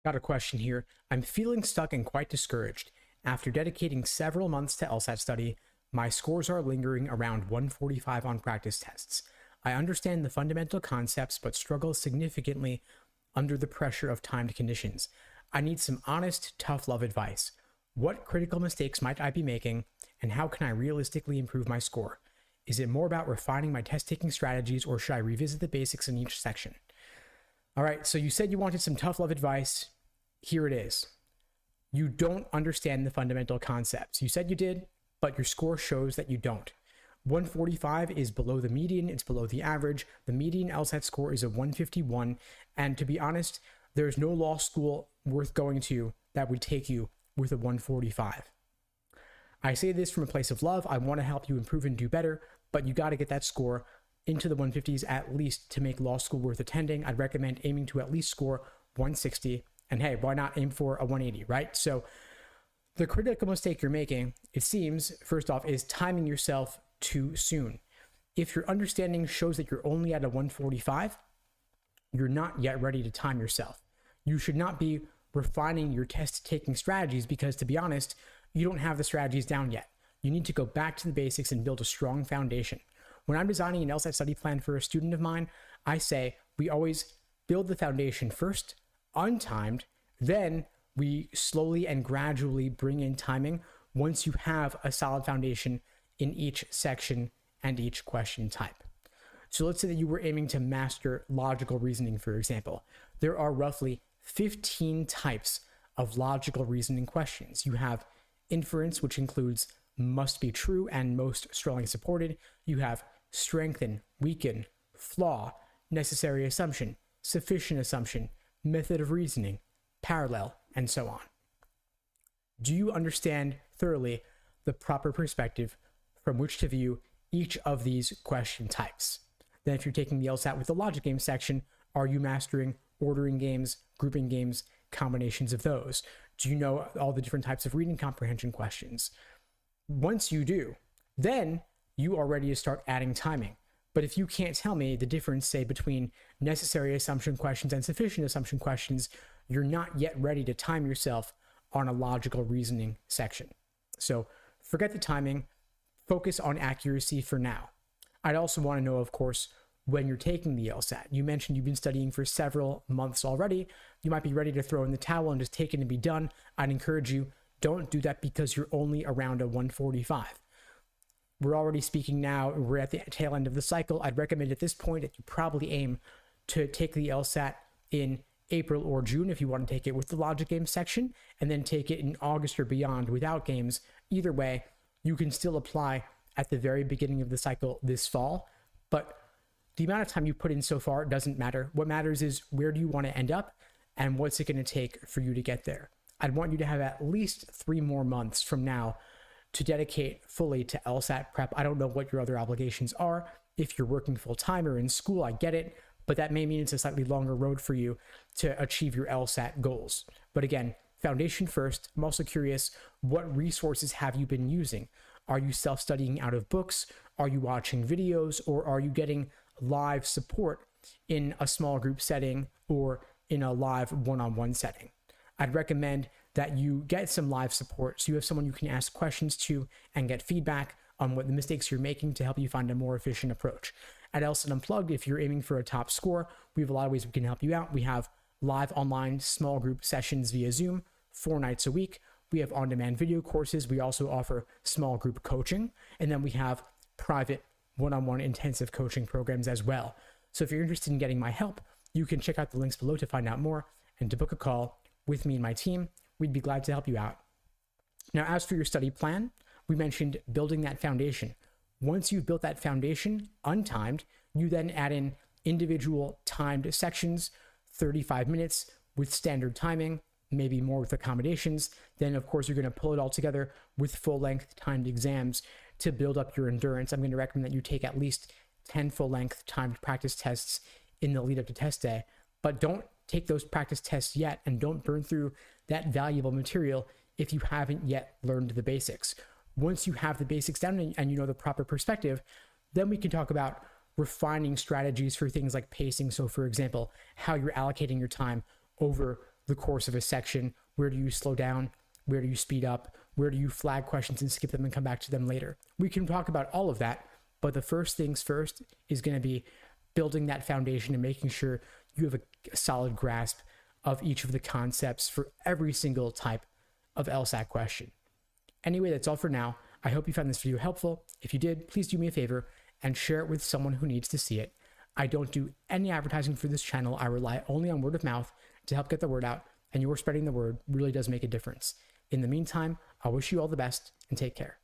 Got a question here. I'm feeling stuck and quite discouraged. After dedicating several months to LSAT study, my scores are lingering around 145 on practice tests. I understand the fundamental concepts but struggle significantly under the pressure of timed conditions. I need some honest, tough love advice. What critical mistakes might I be making, and how can I realistically improve my score? Is it more about refining my test taking strategies, or should I revisit the basics in each section? All right, so you said you wanted some tough love advice. Here it is. You don't understand the fundamental concepts. You said you did, but your score shows that you don't. 145 is below the median, it's below the average. The median LSAT score is a 151, and to be honest, there's no law school worth going to that would take you with a 145. I say this from a place of love. I want to help you improve and do better, but you got to get that score into the 150s at least to make law school worth attending. I'd recommend aiming to at least score 160. And hey, why not aim for a 180, right? So the critical mistake you're making, it seems, first off, is timing yourself too soon. If your understanding shows that you're only at a 145, you're not yet ready to time yourself. You should not be refining your test taking strategies because, to be honest, you don't have the strategies down yet. You need to go back to the basics and build a strong foundation. When I'm designing an LSAT study plan for a student of mine, I say we always build the foundation first, untimed, then we slowly and gradually bring in timing once you have a solid foundation in each section and each question type. So let's say that you were aiming to master logical reasoning, for example. There are roughly 15 types of logical reasoning questions. You have inference, which includes must be true and most strongly supported. You have strengthen, weaken, flaw, necessary assumption, sufficient assumption, method of reasoning, parallel, and so on. Do you understand thoroughly the proper perspective from which to view each of these question types? Then if you're taking the LSAT with the logic game section, are you mastering ordering games, grouping games, combinations of those? Do you know all the different types of reading comprehension questions? Once you do, then you are ready to start adding timing. But if you can't tell me the difference, say, between necessary assumption questions and sufficient assumption questions, you're not yet ready to time yourself on a logical reasoning section. So forget the timing, focus on accuracy for now. I'd also want to know, of course, when you're taking the LSAT. You mentioned you've been studying for several months already. You might be ready to throw in the towel and just take it and be done. I'd encourage you, don't do that because you're only around a 145. We're already speaking now, we're at the tail end of the cycle. I'd recommend at this point that you probably aim to take the LSAT in April or June if you want to take it with the logic game section, and then take it in August or beyond without games. Either way, you can still apply at the very beginning of the cycle this fall, but the amount of time you put in so far doesn't matter. What matters is where do you want to end up and what's it going to take for you to get there. I'd want you to have at least 3 more months from now to dedicate fully to LSAT prep. I don't know what your other obligations are. If you're working full time or in school, I get it, but that may mean it's a slightly longer road for you to achieve your LSAT goals. But again, foundation first. I'm also curious, what resources have you been using? Are you self-studying out of books? Are you watching videos? Or are you getting live support in a small group setting or in a live one-on-one setting? I'd recommend that you get some live support so you have someone you can ask questions to and get feedback on what the mistakes you're making to help you find a more efficient approach. At LSAT Unplugged, if you're aiming for a top score, we have a lot of ways we can help you out. We have live online small group sessions via Zoom 4 nights a week. We have on-demand video courses. We also offer small group coaching. And then we have private one-on-one intensive coaching programs as well. So if you're interested in getting my help, you can check out the links below to find out more and to book a call with me and my team. We'd be glad to help you out. Now, as for your study plan, we mentioned building that foundation. Once you've built that foundation, untimed, you then add in individual timed sections, 35 minutes with standard timing, maybe more with accommodations. Then, of course, you're going to pull it all together with full-length timed exams to build up your endurance. I'm going to recommend that you take at least 10 full-length timed practice tests in the lead up to test day, but don't take those practice tests yet and don't burn through that valuable material if you haven't yet learned the basics. Once you have the basics down and you know the proper perspective, then we can talk about refining strategies for things like pacing. So for example, how you're allocating your time over the course of a section. Where do you slow down? Where do you speed up? Where do you flag questions and skip them and come back to them later? We can talk about all of that, but the first things first is going to be building that foundation and making sure you have a solid grasp of each of the concepts for every single type of LSAT question. Anyway, that's all for now. I hope you found this video helpful. If you did, please do me a favor and share it with someone who needs to see it. I don't do any advertising for this channel. I rely only on word of mouth to help get the word out, and your spreading the word really does make a difference. In the meantime, I wish you all the best and take care.